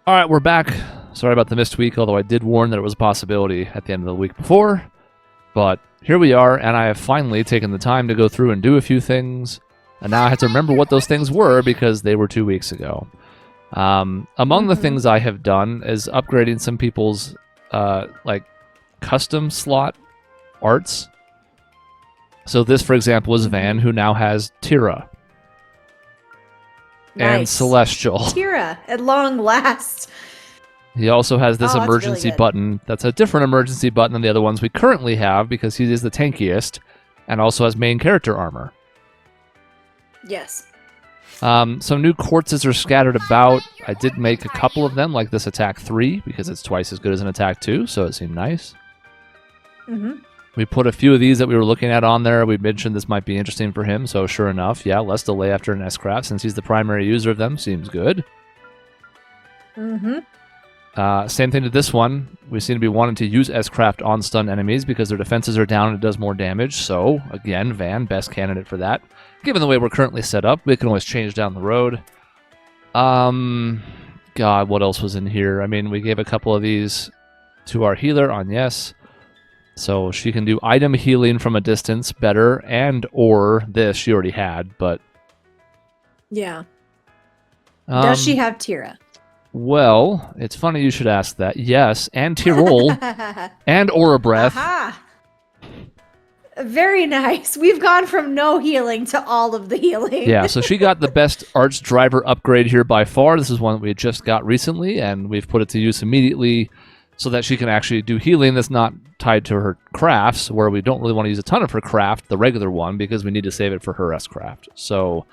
All right, we're back. Sorry about the missed week, although I did warn that it was a possibility at the end of the week before. But here we are, and I have finally taken the time to go through and do a few things. And now I have to remember what those things were because they were 2 weeks ago. Among the things I have done is upgrading some people's custom slot arts. So this, for example, is Van, who now has Tira. Nice. And Celestial. Tira, at long last. He also has this that's emergency really good. button. That's a different emergency button than the other ones we currently have because he is the tankiest and also has main character armor. Yes. Some new quartzes are scattered about. I did make a couple of them, like this attack 3, because it's twice as good as an attack 2, so it seemed nice. Mm-hmm. We put a few of these that we were looking at on there. We mentioned this might be interesting for him, so sure enough, yeah, less delay after an S-Craft, since he's the primary user of them, seems good. Mm-hmm. Same thing to this one. We seem to be wanting to use S-Craft on stun enemies because their defenses are down and it does more damage, so, again, Van, best candidate for that. Given the way we're currently set up, we can always change down the road. God, what else was in here? I mean, we gave a couple of these to our healer on yes. So she can do item healing from a distance better, and or this she already had, but... Yeah. Does she have Tira? Well, it's funny you should ask that. Yes, and Tirol, and Aura Breath. Aha! Very nice. We've gone from no healing to all of the healing. Yeah, so she got the best Arch Driver upgrade here by far. This is one that we just got recently, and we've put it to use immediately so that she can actually do healing that's not tied to her crafts, where we don't really want to use a ton of her craft, the regular one, because we need to save it for her S-Craft. So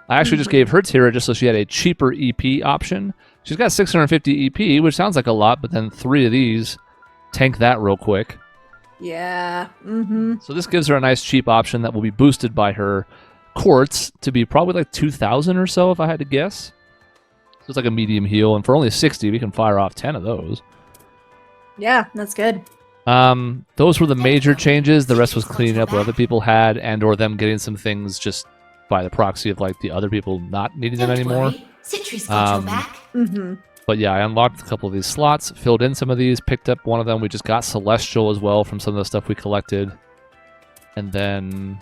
I actually just gave her Tira just so she had a cheaper EP option. She's got 650 EP, which sounds like a lot, but then 3 of these tank that real quick. Yeah. Mm-hmm. So this gives her a nice cheap option that will be boosted by her quartz to be probably like 2,000 or so, if I had to guess. So it's like a medium heal, and for only 60, we can fire off 10 of those. Yeah, that's good. Those were the major changes. The rest was cleaning up what other people had, and or them getting some things just by the proxy of like the other people not needing them anymore. Citrus got your back. Mm-hmm. But yeah, I unlocked a couple of these slots, filled in some of these, picked up one of them. We just got Celestial as well from some of the stuff we collected. And then...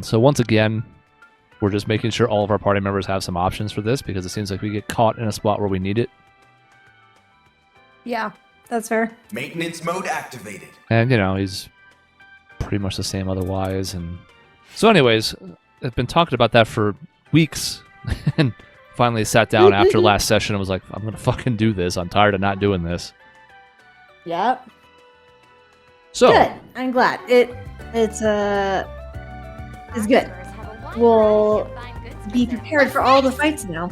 so once again, we're just making sure all of our party members have some options for this, because it seems like we get caught in a spot where we need it. Yeah, that's fair. Maintenance mode activated. And, you know, he's pretty much the same otherwise. And so anyways, I've been talking about that for weeks. And finally sat down after last session and was like, I'm going to fucking do this. I'm tired of not doing this. Yep. So, Good. I'm glad. It's good. We'll be prepared for all the fights now.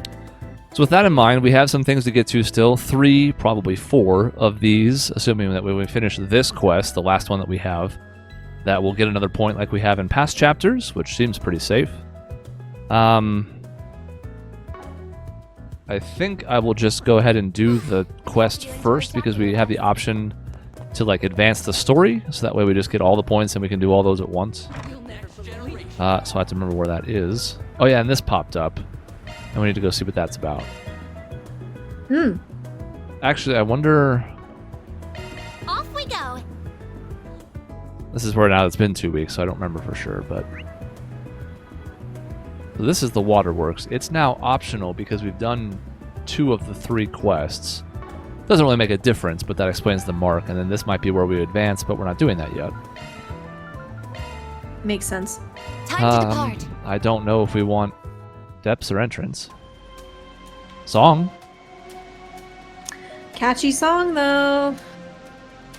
so with that in mind, we have some things to get to still. 3, probably 4 of these, assuming that when we finish this quest, the last one that we have, that we'll get another point like we have in past chapters, which seems pretty safe. I think I will just go ahead and do the quest first because we have the option to like advance the story, so that way we just get all the points and we can do all those at once. So I have to remember where that is. Oh yeah, and this popped up, and we need to go see what that's about. Actually, I wonder... Off we go. This is where now it's been 2 weeks, so I don't remember for sure, but... So this is the waterworks. It's now optional because we've done 2 of the 3 quests. Doesn't really make a difference, but that explains the mark, and then this might be where we advance, but we're not doing that yet. Makes sense. Time to depart. I don't know if we want depths or entrance. Song? Catchy song, though.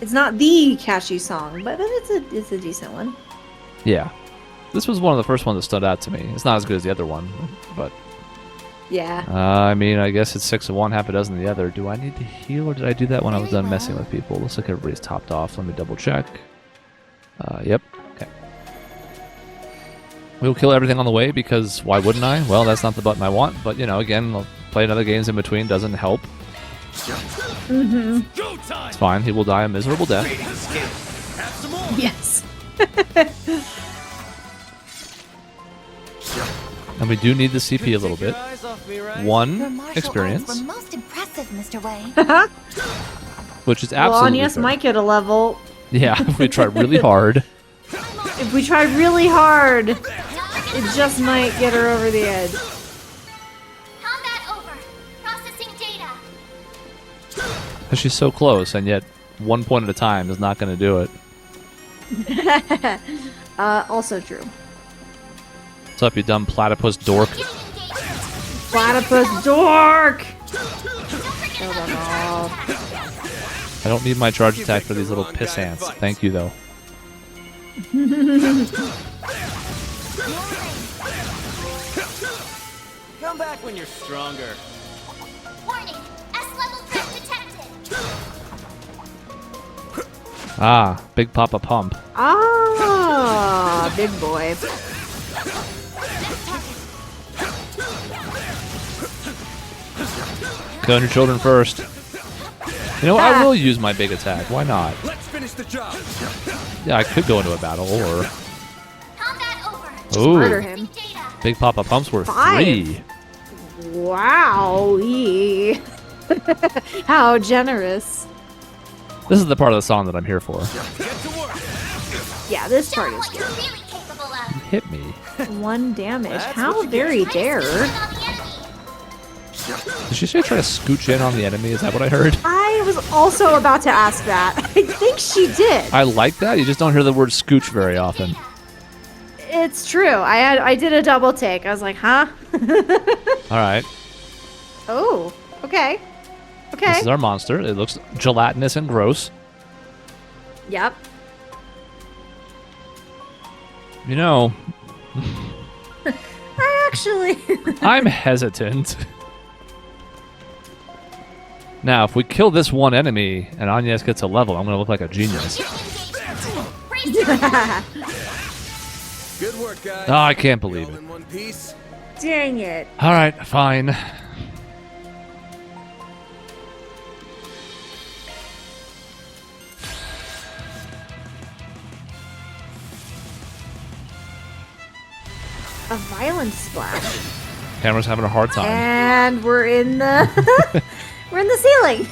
It's not the catchy song, but it's a decent one. Yeah. This was one of the first ones that stood out to me. It's not as good as the other one, but... Yeah. I mean, I guess it's 6 of one, half a dozen of the other. Do I need to heal, or did I do that when I was done messing with people? Looks like everybody's topped off. Let me double check. Yep. Okay. We'll kill everything on the way, because why wouldn't I? Well, that's not the button I want, but, you know, again, I'll play another games in between. Doesn't help. Mm-hmm. It's fine. He will die a miserable death. Yes. And we do need the CP a little bit. Your 1 martial arts experience, were most impressive, Mr. Wei. which is Well, absolutely Agnes fair. might get a level. Yeah, if we try really hard. If we try really hard, it just might get her over the edge. Combat over. Processing data. Because she's so close, and yet 1 point at a time is not going to do it. Also true. What's up, you dumb platypus dork? Platypus dork! Kill them all. I don't need my charge attack for these little piss ants. Thank you, though. Come back when you're stronger. Warning. S-level threat detected. Ah, Big Papa Pump. Ah, big boy. Killing your children first. You know, I will use my big attack. Why not? Let's finish the job. Yeah, I could go into a battle, or... Combat over. Murder Ooh, him. Data. Big Papa Pump's worth 5. 3. Wow. How generous. This is the part of the song that I'm here for. Get to work. Yeah, this Show part what is you're good. really capable of. Hit me. 1 damage. That's How what you very Try to dare. sneak in on the enemy. Did she say try to scooch in on the enemy? Is that what I heard? I was also about to ask that. I think she did. I like that. You just don't hear the word scooch very often. It's true. I did a double take. I was like, huh? All right. Oh, okay. Okay. This is our monster. It looks gelatinous and gross. Yep. You know, I actually. I'm hesitant. Now, if we kill this one enemy and Agnes gets a level, I'm going to look like a genius. Brace yourself. Good work, guys. Oh, I can't believe All it. in one piece. Dang it. All right, fine. A violent splash. Camera's having a hard time. And we're in the we're in the ceiling.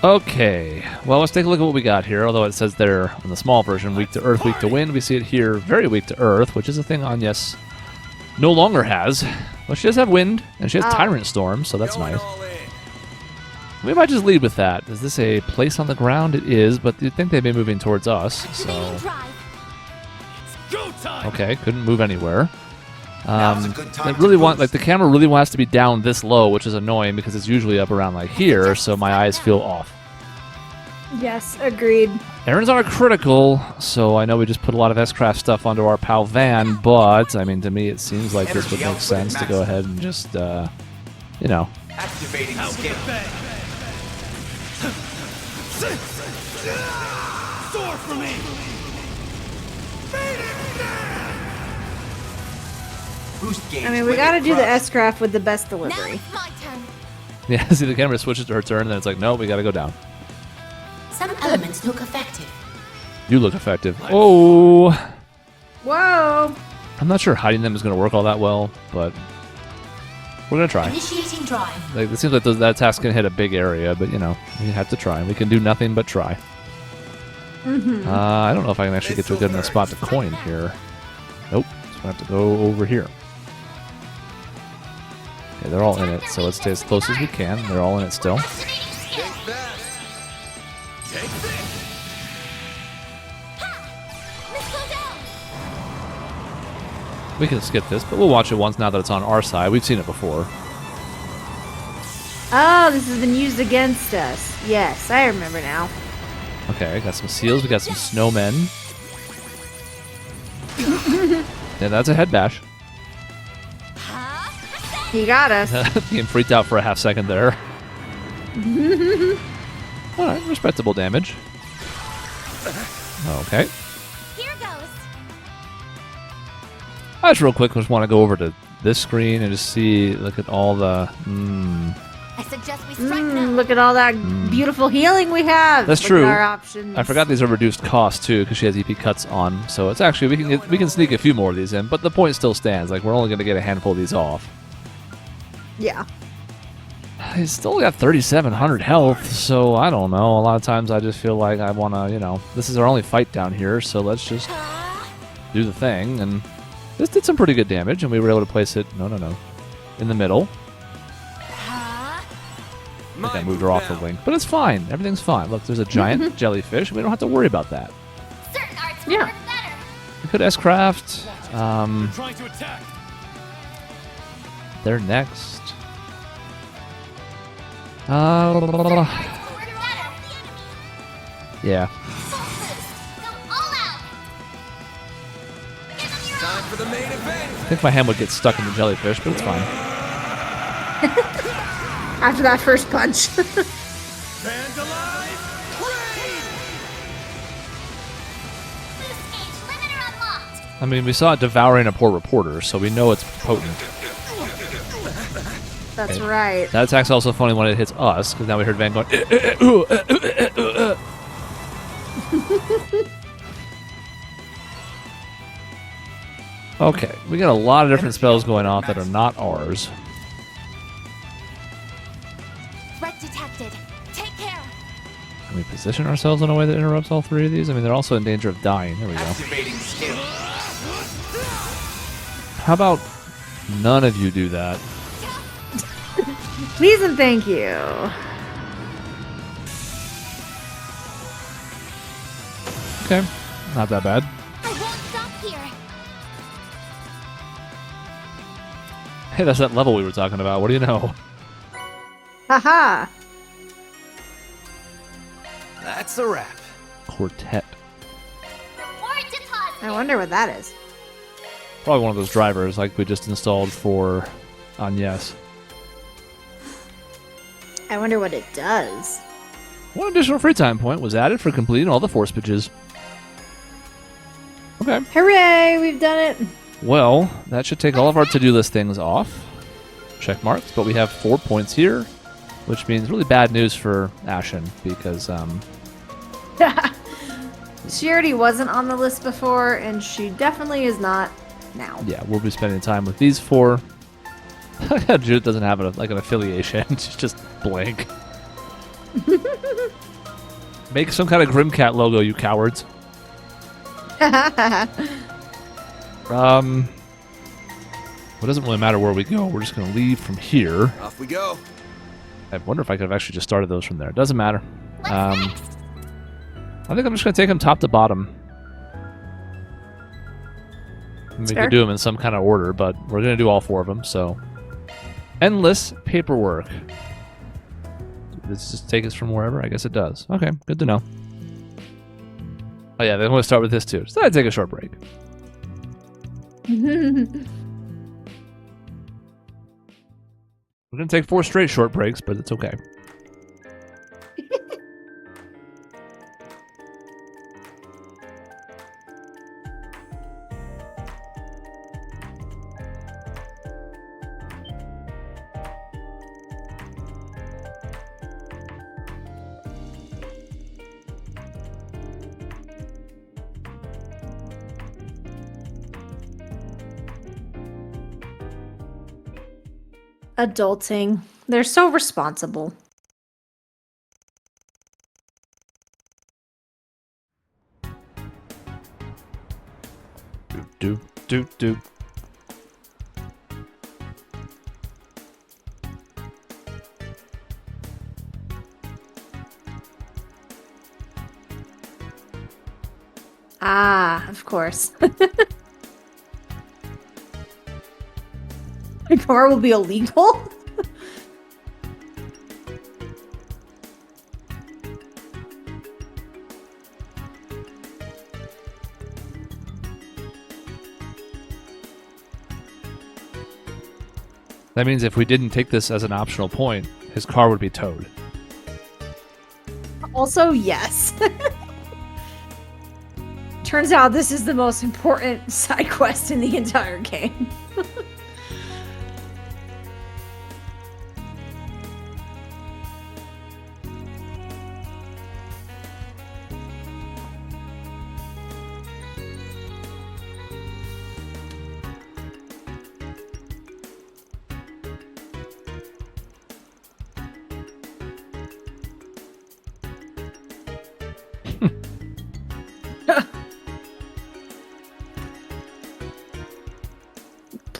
Okay, well, let's take a look at what we got here. Although it says there in the small version, weak to earth, weak to wind. We see it here, very weak to earth, which is a thing Agnes no longer has. Well, she does have wind, and she has Tyrant Storm, so that's Going nice. all in. We might just lead with that. Is this a place on the ground? It is, but you'd think they'd be moving towards us, Main so... drive. Go time. Okay, couldn't move anywhere. Now's a good time I really to want, boost. like, the camera really wants to be down this low, which is annoying because it's usually up around, like, here, so my eyes feel off. Yes, agreed. Errands are critical, so I know we just put a lot of S-Craft stuff onto our PAL van, but, I mean, to me it seems like this would Energy make output sense to go maximum. ahead and just, you know. Activating skin. Soar for me. Boost gains. I mean, we with gotta it do the crushed. S-Craft with the best Now delivery. it's my turn. Yeah, see, the camera switches to her turn, and then it's like, no, we gotta go down. Some elements look effective. You look effective. Oh! Whoa! I'm not sure hiding them is gonna work all that well, but we're gonna try. Initiating drive. Like, it seems like that task can hit a big area, but you know, we have to try. We can do nothing but try. I don't know if I can actually get to a good enough spot to coin here. Nope. So I have to go over here. Okay, they're all in it, so let's stay as close as we can. They're all in it still. Activating skin. Think fast. Take this. Missile down. We can skip this, but we'll watch it once now that it's on our side. We've seen it before. Oh, this has been used against us. Yes, I remember now. Okay, got some seals. We got some snowmen. Yeah, that's a head bash. You got us. Being freaked out for a half second there. Alright, respectable damage. Okay. Here goes. I just real quick just want to go over to this screen and just see, look at all the... I suggest we strike now. Look at all that beautiful healing we have. That's Look true. At our options. I forgot these are reduced cost too, because she has EP cuts on. So it's actually we can sneak a few more of these in, but the point still stands. Like we're only going to get a handful of these off. Yeah. He's still got 3,700 health, so I don't know. A lot of times I just feel like I want to, this is our only fight down here, so let's just do the thing. And this did some pretty good damage, and we were able to place it. No, in the middle. I think I moved her off the wing, but it's fine. Everything's fine. Look, there's a giant jellyfish. We don't have to worry about that. Certain arts will Yeah. work better. We could S-craft. Trying to attack. They're next. Will work better. Yeah. Full boost. Go all out. Give them your all. Time for the main event. I think my hand would get stuck in the jellyfish, but it's fine. After that first punch. Fans alive. Raid. Boost gauge limiter unlocked. I mean, we saw it devouring a poor reporter, so we know it's potent. That's right. That attack's also funny when it hits us, because now we heard Van going. Okay, we got a lot of different spells going off that are not ours. Threat detected. Take care. Can we position ourselves in a way that interrupts all three of these? I mean, they're also in danger of dying. There we go. Activating skill. How about none of you do that? Please and thank you. Okay, not that bad. I won't stop here. Hey, that's that level we were talking about. What do you know? Haha. That's a wrap. Quartet. Reward deposit. I wonder what that is. Probably one of those drivers like we just installed for Agnes. I wonder what it does. One additional free time point was added for completing all the force pitches. Okay. Hooray, we've done it. Well, that should take all of our to-do list things off. Check marks, but we have 4 points here, which means really bad news for Ashen because She already wasn't on the list before, and she definitely is not now. yeah, we'll be spending time with these four. Judith doesn't have an affiliation. She's just blank. Make some kind of Grimcat logo, you cowards. Well, it doesn't really matter where we go. We're just going to leave from here. Off we go. I wonder if I could have actually just started those from there. It doesn't matter. What's next? I think I'm just going to take them top to bottom. We Fair. could do them in some kind of order, but we're going to do all 4 of them, so. Endless paperwork. Does this just take us from wherever? I guess it does. Okay, good to know. Oh yeah, they want to start with this too. So I'd take a short break. We're going to take 4 straight short breaks, but it's okay. Adulting. They're so responsible. Do, do, do. Ah, of course. My car will be illegal? That means if we didn't take this as an optional point, his car would be towed. Also, yes. Turns out this is the most important side quest in the entire game.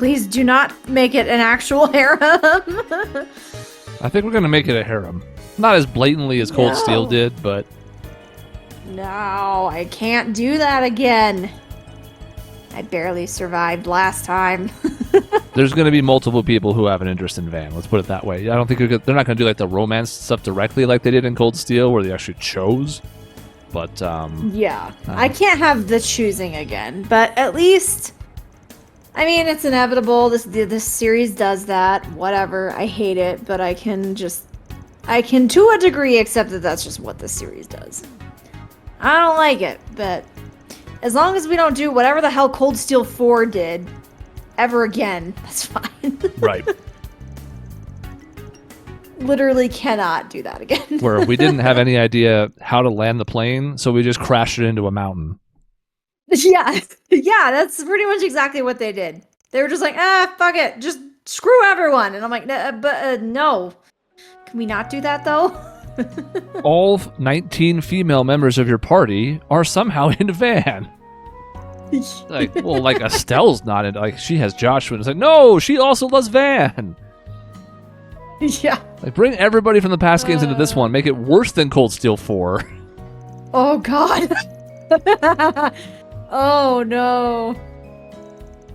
Please do not make it an actual harem. I think we're going to make it a harem. Not as blatantly as Cold Steel No. did, but No, I can't do that again. I barely survived last time. there's going to be multiple people who have an interest in Van. Let's put it that way. I don't think they're not going to do like the romance stuff directly like they did in Cold Steel, where they actually chose. But Yeah, I can't have the choosing again, but at least, I mean, it's inevitable. This series does that. Whatever. I hate it, but I can to a degree accept that that's just what this series does. I don't like it, but as long as we don't do whatever the hell Cold Steel 4 did ever again, that's fine. right, Literally cannot do that again. where we didn't have any idea how to land the plane, so we just crashed it into a mountain. Yeah, that's pretty much exactly what they did. They were just like, fuck it, just screw everyone. And I'm like, no. Can we not do that, though? All 19 female members of your party are somehow in Van. Like, well, like Estelle's not in. Like, she has Joshua. And it's like, no, she also loves Van. Yeah. Like, bring everybody from the past games into this one. Make it worse than Cold Steel 4. Oh, God. Oh, no.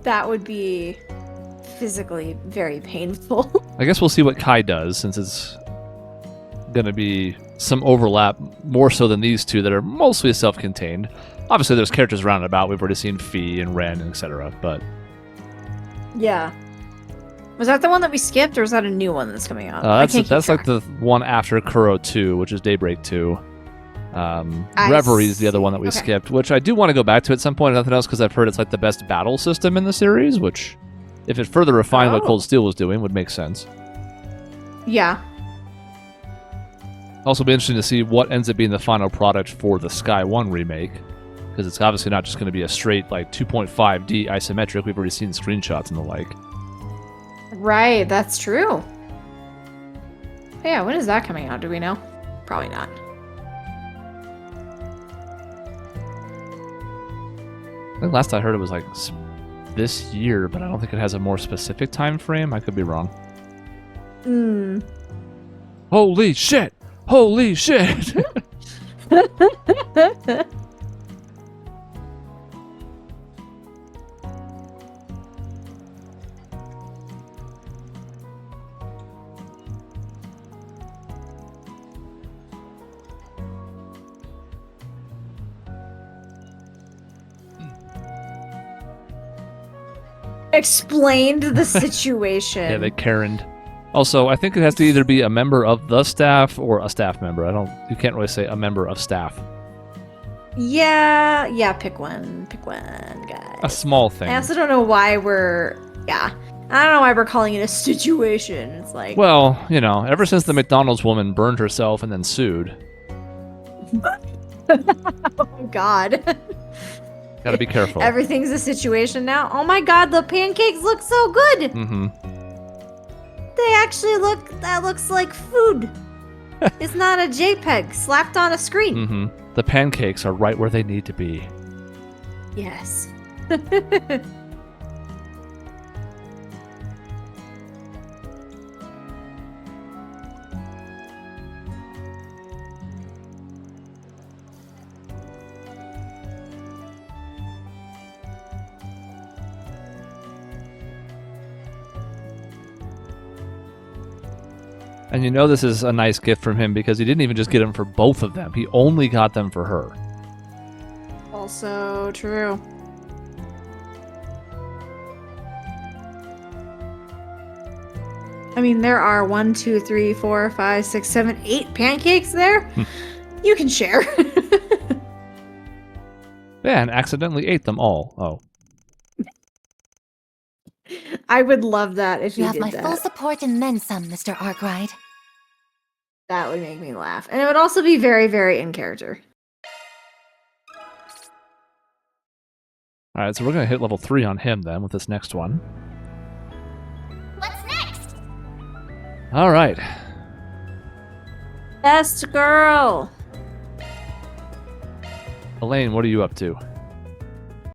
That would be physically very painful. I guess we'll see what Kai does, since it's going to be some overlap, more so than these two that are mostly self-contained. Obviously, there's characters around and about. We've already seen Fee and Ren, etc. But Yeah. Was that the one that we skipped, or is that a new one that's coming out? that's like the one after Kuro 2, which is Daybreak 2. Reverie is the other one that we skipped, which I do want to go back to at some point, if nothing else, because I've heard it's like the best battle system in the series, which, if it further refined what Cold Steel was doing, would make sense. Yeah. Also be interesting to see what ends up being the final product for the Sky 1 remake, because it's obviously not just going to be a straight like 2.5D isometric. We've already seen screenshots and the like. Right, that's true. Yeah, when is that coming out? Do we know? Probably not. I think last I heard it was like this year, but I don't think it has a more specific time frame. I could be wrong. Holy shit! Holy shit! Explained the situation. Yeah, they Karen'd. Also, I think it has to either be a member of the staff or a staff member. You can't really say a member of staff. Yeah, pick one, guys. A small thing. I also don't know why I don't know why we're calling it a situation. It's like, Well, ever since the McDonald's woman burned herself and then sued, oh God. gotta be careful. Everything's a situation now. Oh my God, the pancakes look so good. Mm-hmm. They actually that looks like food. It's not a JPEG slapped on a screen. Mm-hmm. The pancakes are right where they need to be. Yes. And this is a nice gift from him because he didn't even just get them for both of them. He only got them for her. Also true. I mean, there are 1, 2, 3, 4, 5, 6, 7, 8 pancakes there. You can share. Yeah, and accidentally ate them all. Oh. I would love that if You you have did my that. full support and then some, Mr. Arkwright. That would make me laugh. And it would also be very, very in character. All right, so we're going to hit level 3 on him then with this next one. What's next? All right. Best girl. Elaine, what are you up to?